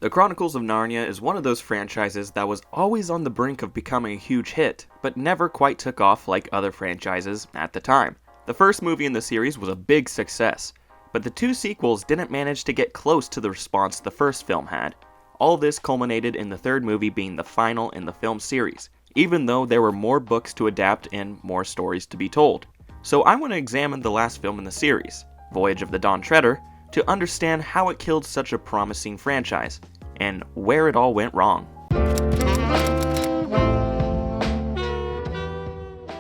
The Chronicles of Narnia is one of those franchises that was always on the brink of becoming a huge hit, but never quite took off like other franchises at the time. The first movie in the series was a big success, but the two sequels didn't manage to get close to the response the first film had. All this culminated in the third movie being the final in the film series, even though there were more books to adapt and more stories to be told. So I want to examine the last film in the series, Voyage of the Dawn Treader, to understand how it killed such a promising franchise, and where it all went wrong.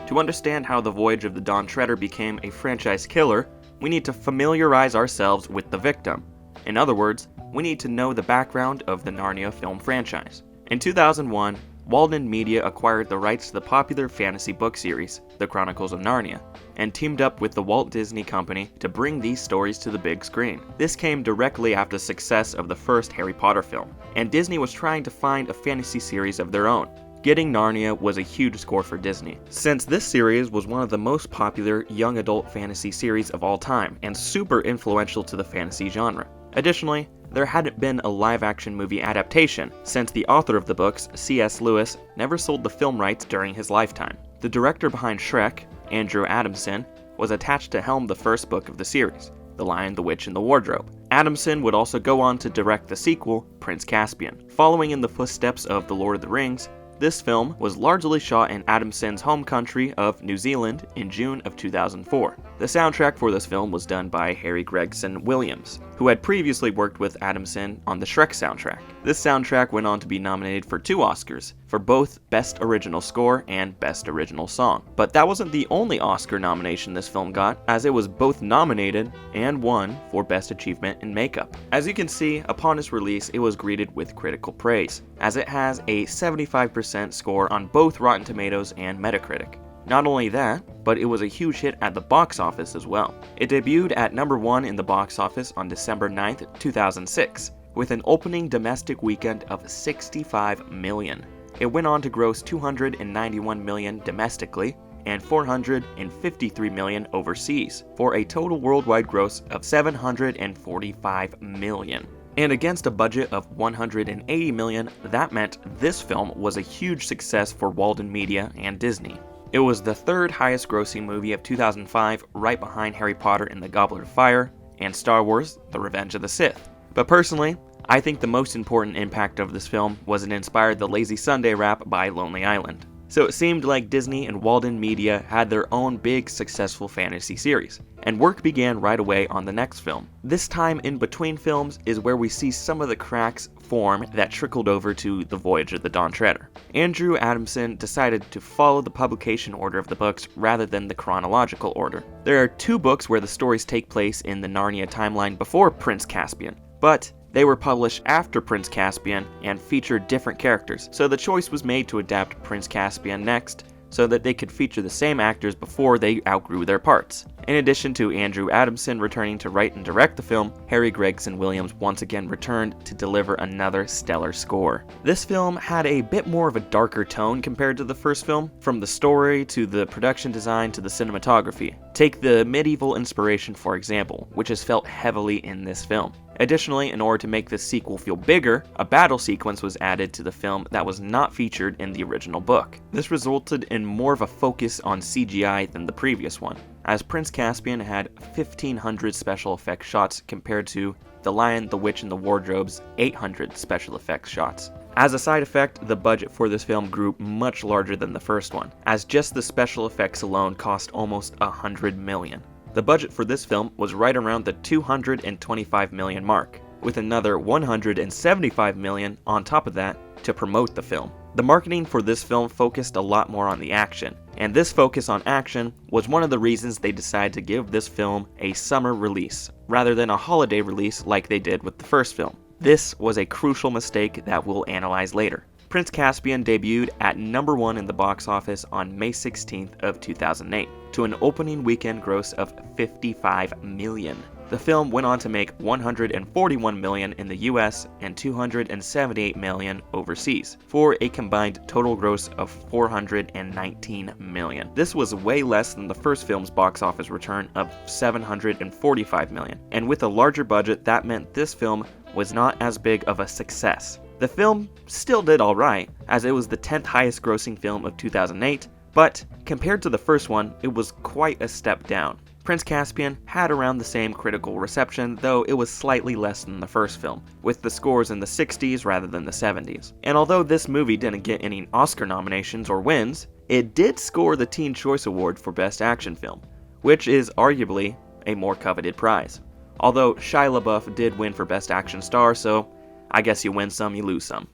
To understand how the Voyage of the Dawn Treader became a franchise killer, we need to familiarize ourselves with the victim. In other words, we need to know the background of the Narnia film franchise. In 2001, Walden Media acquired the rights to the popular fantasy book series, The Chronicles of Narnia, and teamed up with the Walt Disney Company to bring these stories to the big screen. This came directly after the success of the first Harry Potter film, and Disney was trying to find a fantasy series of their own. Getting Narnia was a huge score for Disney, since this series was one of the most popular young adult fantasy series of all time, and super influential to the fantasy genre. Additionally, there hadn't been a live-action movie adaptation, since the author of the books, C.S. Lewis, never sold the film rights during his lifetime. The director behind Shrek, Andrew Adamson, was attached to helm the first book of the series, The Lion, the Witch, and the Wardrobe. Adamson would also go on to direct the sequel, Prince Caspian. Following in the footsteps of The Lord of the Rings, this film was largely shot in Adamson's home country of New Zealand in June of 2004. The soundtrack for this film was done by Harry Gregson Williams, who had previously worked with Adamson on the Shrek soundtrack. This soundtrack went on to be nominated for 2 Oscars, for both Best Original Score and Best Original Song. But that wasn't the only Oscar nomination this film got, as it was both nominated and won for Best Achievement in Makeup. As you can see, upon its release, it was greeted with critical praise, as it has a 75% score on both Rotten Tomatoes and Metacritic. Not only that, but it was a huge hit at the box office as well. It debuted at number 1 in the box office on December 9th, 2006, with an opening domestic weekend of $65 million. It went on to gross $291 million domestically and $453 million overseas, for a total worldwide gross of $745 million. And against a budget of $180 million, that meant this film was a huge success for Walden Media and Disney. It was the third highest grossing movie of 2005, right behind Harry Potter and the Goblet of Fire and Star Wars: The Revenge of the Sith. But personally, I think the most important impact of this film was it inspired the Lazy Sunday rap by Lonely Island. So it seemed like Disney and Walden Media had their own big successful fantasy series, and work began right away on the next film. This time in between films is where we see some of the cracks form that trickled over to The Voyage of the Dawn Treader. Andrew Adamson decided to follow the publication order of the books rather than the chronological order. There are 2 books where the stories take place in the Narnia timeline before Prince Caspian, but they were published after Prince Caspian and featured different characters, so the choice was made to adapt Prince Caspian next, so that they could feature the same actors before they outgrew their parts. In addition to Andrew Adamson returning to write and direct the film, Harry Gregson Williams once again returned to deliver another stellar score. This film had a bit more of a darker tone compared to the first film, from the story to the production design to the cinematography. Take the medieval inspiration for example, which is felt heavily in this film. Additionally, in order to make this sequel feel bigger, a battle sequence was added to the film that was not featured in the original book. This resulted in more of a focus on CGI than the previous one, as Prince Caspian had 1,500 special effects shots compared to The Lion, the Witch, and the Wardrobe's 800 special effects shots. As a side effect, the budget for this film grew much larger than the first one, as just the special effects alone cost almost $100 million. The budget for this film was right around the $225 million mark, with another $175 million on top of that to promote the film. The marketing for this film focused a lot more on the action, and this focus on action was one of the reasons they decided to give this film a summer release, rather than a holiday release like they did with the first film. This was a crucial mistake that we'll analyze later. Prince Caspian debuted at number 1 in the box office on May 16th of 2008, to an opening weekend gross of $55 million. The film went on to make $141 million in the US and $278 million overseas, for a combined total gross of $419 million. This was way less than the first film's box office return of $745 million, and with a larger budget, that meant this film was not as big of a success. The film still did alright, as it was the 10th highest grossing film of 2008, but compared to the first one, it was quite a step down. Prince Caspian had around the same critical reception, though it was slightly less than the first film, with the scores in the 60s rather than the 70s. And although this movie didn't get any Oscar nominations or wins, it did score the Teen Choice Award for Best Action Film, which is arguably a more coveted prize. Although Shia LaBeouf did win for Best Action Star, so I guess you win some, you lose some.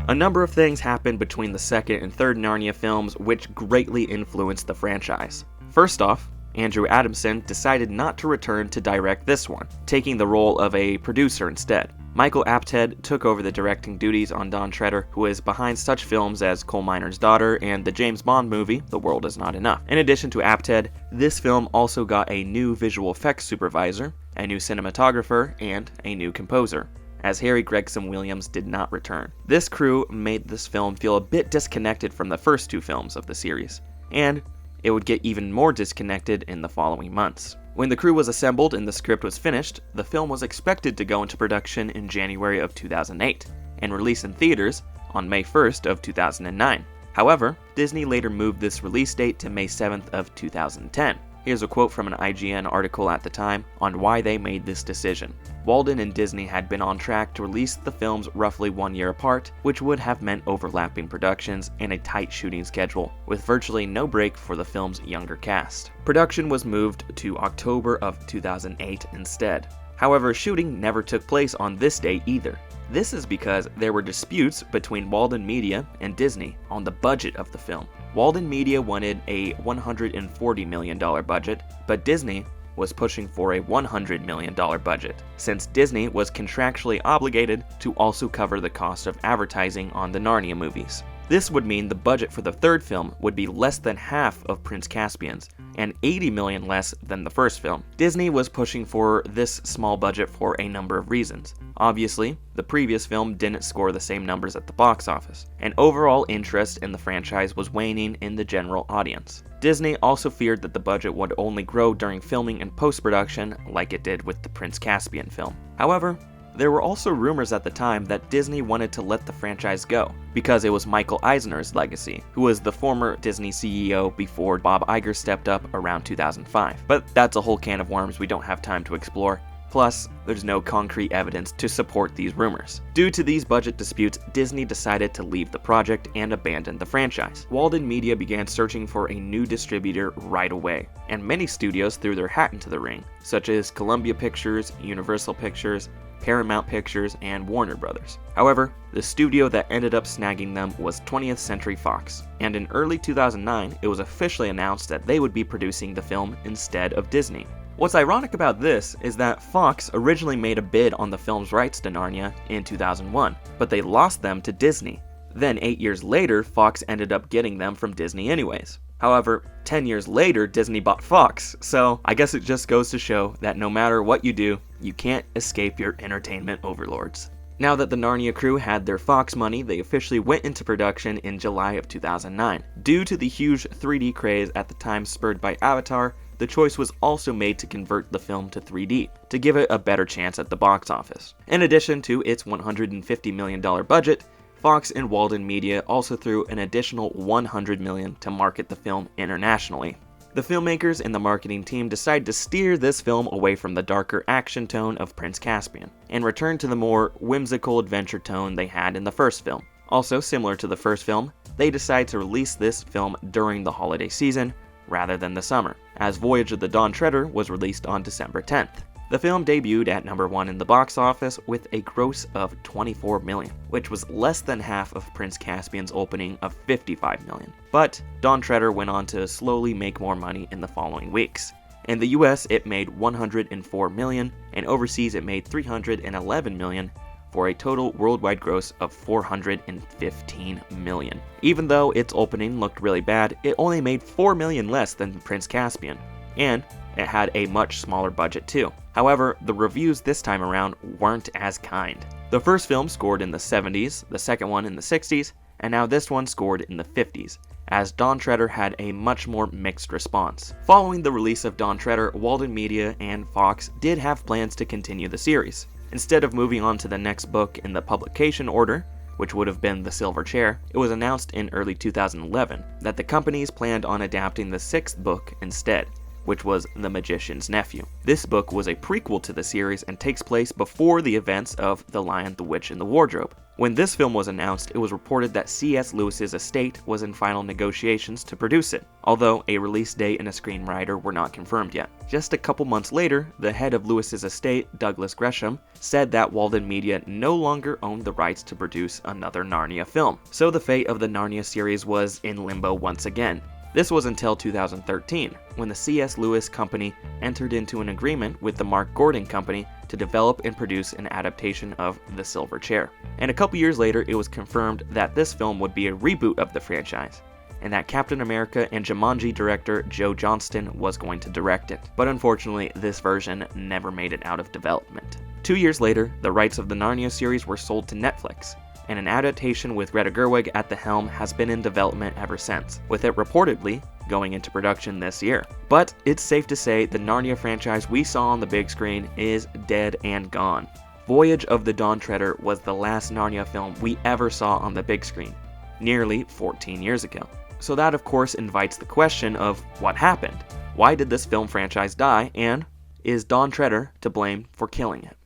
A number of things happened between the second and third Narnia films which greatly influenced the franchise. First off, Andrew Adamson decided not to return to direct this one, taking the role of a producer instead. Michael Apted took over the directing duties on Don Treader, who is behind such films as Coal Miner's Daughter and the James Bond movie, The World Is Not Enough. In addition to Apted, this film also got a new visual effects supervisor, a new cinematographer, and a new composer, as Harry Gregson Williams did not return. This crew made this film feel a bit disconnected from the first two films of the series, and it would get even more disconnected in the following months. When the crew was assembled and the script was finished, the film was expected to go into production in January of 2008, and release in theaters on May 1st of 2009. However, Disney later moved this release date to May 7th of 2010. Here's a quote from an IGN article at the time on why they made this decision. Walden and Disney had been on track to release the films roughly 1 year apart, which would have meant overlapping productions and a tight shooting schedule, with virtually no break for the film's younger cast. Production was moved to October of 2008 instead. However, shooting never took place on this day either. This is because there were disputes between Walden Media and Disney on the budget of the film. Walden Media wanted a $140 million budget, but Disney was pushing for a $100 million budget, since Disney was contractually obligated to also cover the cost of advertising on the Narnia movies. This would mean the budget for the third film would be less than half of Prince Caspian's, and $80 million less than the first film. Disney was pushing for this small budget for a number of reasons. Obviously, the previous film didn't score the same numbers at the box office, and overall interest in the franchise was waning in the general audience. Disney also feared that the budget would only grow during filming and post-production like it did with the Prince Caspian film. However, there were also rumors at the time that Disney wanted to let the franchise go, because it was Michael Eisner's legacy, who was the former Disney CEO before Bob Iger stepped up around 2005. But that's a whole can of worms we don't have time to explore. Plus, there's no concrete evidence to support these rumors. Due to these budget disputes, Disney decided to leave the project and abandon the franchise. Walden Media began searching for a new distributor right away, and many studios threw their hat into the ring, such as Columbia Pictures, Universal Pictures, Paramount Pictures, and Warner Brothers. However, the studio that ended up snagging them was 20th Century Fox, and in early 2009, it was officially announced that they would be producing the film instead of Disney. What's ironic about this is that Fox originally made a bid on the film's rights to Narnia in 2001, but they lost them to Disney. Then 8 years later, Fox ended up getting them from Disney anyways. However, 10 years later, Disney bought Fox, so I guess it just goes to show that no matter what you do, you can't escape your entertainment overlords. Now that the Narnia crew had their Fox money, they officially went into production in July of 2009. Due to the huge 3D craze at the time spurred by Avatar, the choice was also made to convert the film to 3D, to give it a better chance at the box office. In addition to its $150 million budget, Fox and Walden Media also threw an additional $100 million to market the film internationally. The filmmakers and the marketing team decided to steer this film away from the darker action tone of Prince Caspian, and return to the more whimsical adventure tone they had in the first film. Also similar to the first film, they decided to release this film during the holiday season, rather than the summer, as Voyage of the Dawn Treader was released on December 10th. The film debuted at number 1 in the box office with a gross of $24 million, which was less than half of Prince Caspian's opening of $55 million. But Dawn Treader went on to slowly make more money in the following weeks. In the US, it made $104 million, and overseas it made $311 million, for a total worldwide gross of $415 million. Even though its opening looked really bad, it only made $4 million less than Prince Caspian, and it had a much smaller budget too. However, the reviews this time around weren't as kind. The first film scored in the 70s, the second one in the 60s, and now this one scored in the 50s, as Dawn Treader had a much more mixed response. Following the release of Dawn Treader, Walden Media and Fox did have plans to continue the series. Instead of moving on to the next book in the publication order, which would have been The Silver Chair, it was announced in early 2011 that the companies planned on adapting the 6th book instead, which was The Magician's Nephew. This book was a prequel to the series and takes place before the events of The Lion, the Witch, and the Wardrobe. When this film was announced, it was reported that C.S. Lewis's estate was in final negotiations to produce it, although a release date and a screenwriter were not confirmed yet. Just a couple months later, the head of Lewis's estate, Douglas Gresham, said that Walden Media no longer owned the rights to produce another Narnia film. So the fate of the Narnia series was in limbo once again. This was until 2013, when the C.S. Lewis Company entered into an agreement with the Mark Gordon Company to develop and produce an adaptation of The Silver Chair. And a couple years later, it was confirmed that this film would be a reboot of the franchise, and that Captain America and Jumanji director Joe Johnston was going to direct it. But unfortunately, this version never made it out of development. 2 years later, the rights of the Narnia series were sold to Netflix, and an adaptation with Greta Gerwig at the helm has been in development ever since, with it reportedly going into production this year. But it's safe to say the Narnia franchise we saw on the big screen is dead and gone. Voyage of the Dawn Treader was the last Narnia film we ever saw on the big screen, nearly 14 years ago. So that of course invites the question of what happened? Why did this film franchise die, and is Dawn Treader to blame for killing it?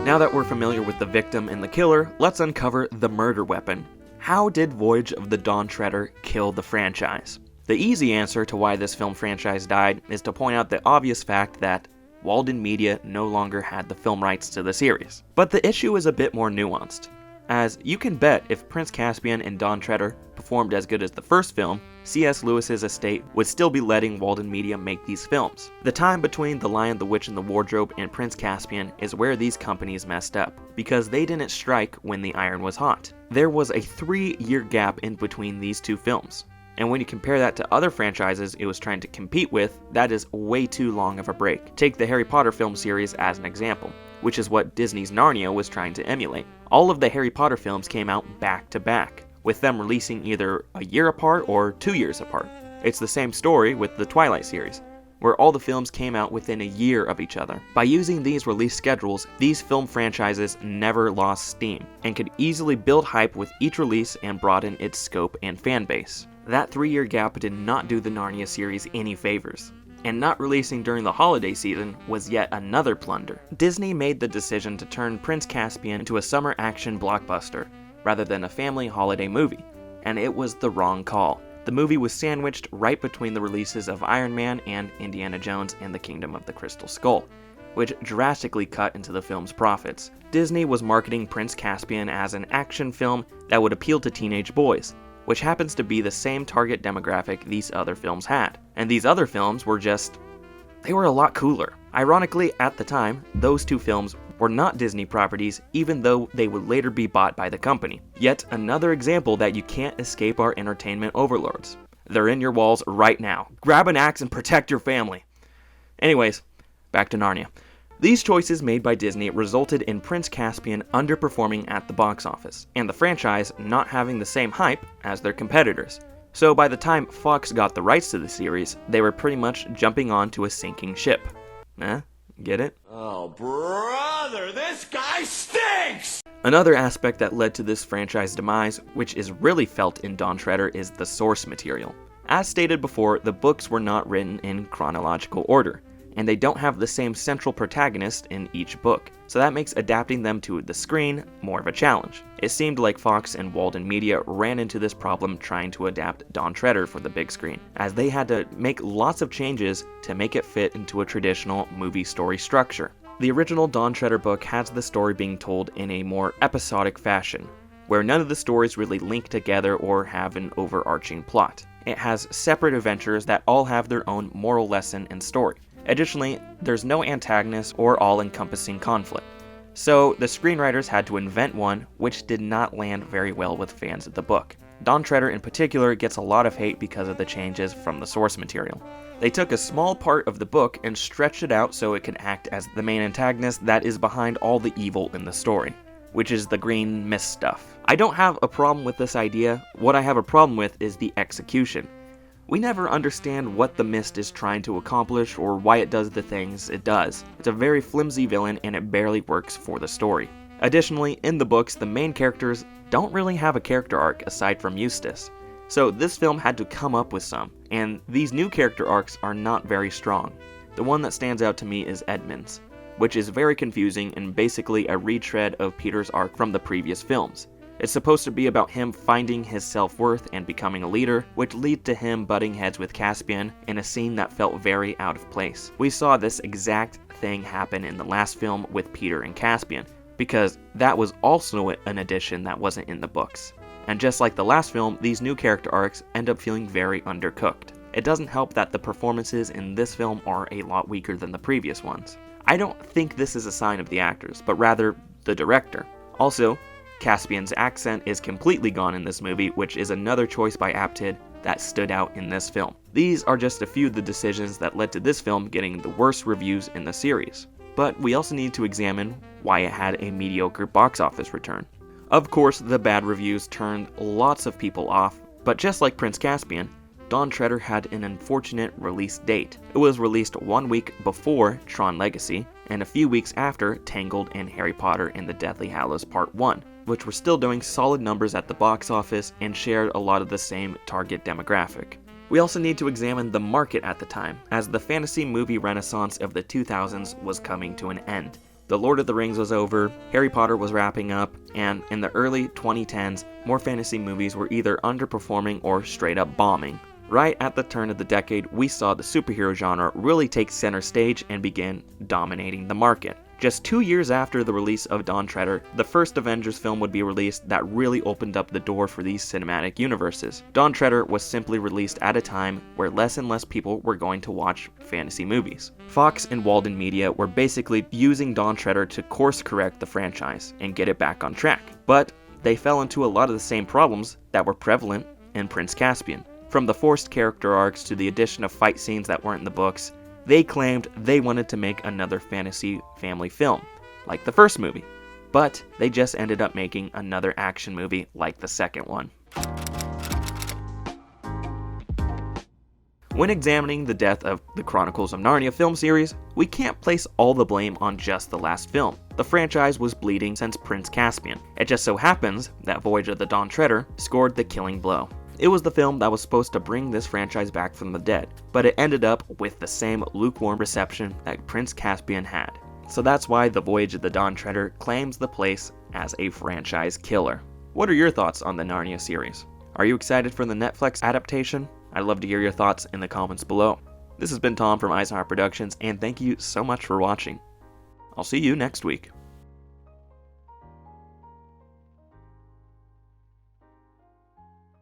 Now that we're familiar with the victim and the killer, let's uncover the murder weapon. How did Voyage of the Dawn Treader kill the franchise? The easy answer to why this film franchise died is to point out the obvious fact that Walden Media no longer had the film rights to the series. But the issue is a bit more nuanced, as you can bet if Prince Caspian and Dawn Treader performed as good as the first film, C.S. Lewis's estate would still be letting Walden Media make these films. The time between The Lion, the Witch, and the Wardrobe and Prince Caspian is where these companies messed up, because they didn't strike when the iron was hot. There was a 3-year gap in between these two films, and when you compare that to other franchises it was trying to compete with, that is way too long of a break. Take the Harry Potter film series as an example, which is what Disney's Narnia was trying to emulate. All of the Harry Potter films came out back to back, with them releasing either a year apart or 2 years apart. It's the same story with the Twilight series, where all the films came out within a year of each other. By using these release schedules, these film franchises never lost steam, and could easily build hype with each release and broaden its scope and fan base. That 3-year gap did not do the Narnia series any favors, and not releasing during the holiday season was yet another blunder. Disney made the decision to turn Prince Caspian into a summer action blockbuster, rather than a family holiday movie, and it was the wrong call. The movie was sandwiched right between the releases of Iron Man and Indiana Jones and the Kingdom of the Crystal Skull, which drastically cut into the film's profits. Disney was marketing Prince Caspian as an action film that would appeal to teenage boys, which happens to be the same target demographic these other films had. And these other films were they were a lot cooler. Ironically, at the time, those two films were not Disney properties, even though they would later be bought by the company. Yet another example that you can't escape our entertainment overlords. They're in your walls right now. Grab an axe and protect your family. Anyways, back to Narnia. These choices made by Disney resulted in Prince Caspian underperforming at the box office, and the franchise not having the same hype as their competitors. So by the time Fox got the rights to the series, they were pretty much jumping onto a sinking ship. Get it? Oh, brother, this guy stinks! Another aspect that led to this franchise demise, which is really felt in Dawn Treader, is the source material. As stated before, the books were not written in chronological order, and they don't have the same central protagonist in each book, so that makes adapting them to the screen more of a challenge. It seemed like Fox and Walden Media ran into this problem trying to adapt Dawn Treader for the big screen, as they had to make lots of changes to make it fit into a traditional movie story structure. The original Dawn Treader book has the story being told in a more episodic fashion, where none of the stories really link together or have an overarching plot. It has separate adventures that all have their own moral lesson and story. Additionally, there's no antagonist or all-encompassing conflict. So the screenwriters had to invent one, which did not land very well with fans of the book. Dawn Treader in particular gets a lot of hate because of the changes from the source material. They took a small part of the book and stretched it out so it could act as the main antagonist that is behind all the evil in the story. which is the green mist stuff. I don't have a problem with this idea. What I have a problem with is the execution. We never understand what the mist is trying to accomplish or why it does the things it does. It's a very flimsy villain and it barely works for the story. Additionally, in the books, the main characters don't really have a character arc aside from Eustace. So this film had to come up with some, and these new character arcs are not very strong. The one that stands out to me is Edmund's, which is very confusing and basically a retread of Peter's arc from the previous films. It's supposed to be about him finding his self-worth and becoming a leader, which lead to him butting heads with Caspian in a scene that felt very out of place. We saw this exact thing happen in the last film with Peter and Caspian, because that was also an addition that wasn't in the books. And just like the last film, these new character arcs end up feeling very undercooked. It doesn't help that the performances in this film are a lot weaker than the previous ones. I don't think this is a sign of the actors, but rather the director. Also, Caspian's accent is completely gone in this movie, which is another choice by Apted that stood out in this film. These are just a few of the decisions that led to this film getting the worst reviews in the series. But we also need to examine why it had a mediocre box office return. Of course, the bad reviews turned lots of people off, but just like Prince Caspian, Dawn Treader had an unfortunate release date. It was released 1 week before Tron Legacy, and a few weeks after Tangled and Harry Potter and the Deathly Hallows Part 1, which were still doing solid numbers at the box office and shared a lot of the same target demographic. We also need to examine the market at the time, as the fantasy movie renaissance of the 2000s was coming to an end. The Lord of the Rings was over, Harry Potter was wrapping up, and in the early 2010s, more fantasy movies were either underperforming or straight up bombing. Right at the turn of the decade, we saw the superhero genre really take center stage and begin dominating the market. Just 2 years after the release of Dawn Treader, the first Avengers film would be released that really opened up the door for these cinematic universes. Dawn Treader was simply released at a time where less and less people were going to watch fantasy movies. Fox and Walden Media were basically using Dawn Treader to course correct the franchise and get it back on track. But they fell into a lot of the same problems that were prevalent in Prince Caspian. From the forced character arcs to the addition of fight scenes that weren't in the books, they claimed they wanted to make another fantasy family film, like the first movie, but they just ended up making another action movie like the second one. When examining the death of the Chronicles of Narnia film series, we can't place all the blame on just the last film. The franchise was bleeding since Prince Caspian. It just so happens that Voyage of the Dawn Treader scored the killing blow. It was the film that was supposed to bring this franchise back from the dead, but it ended up with the same lukewarm reception that Prince Caspian had. So that's why The Voyage of the Dawn Treader claims the place as a franchise killer. What are your thoughts on the Narnia series? Are you excited for the Netflix adaptation? I'd love to hear your thoughts in the comments below. This has been Tom from Isenhart Productions, and thank you so much for watching. I'll see you next week.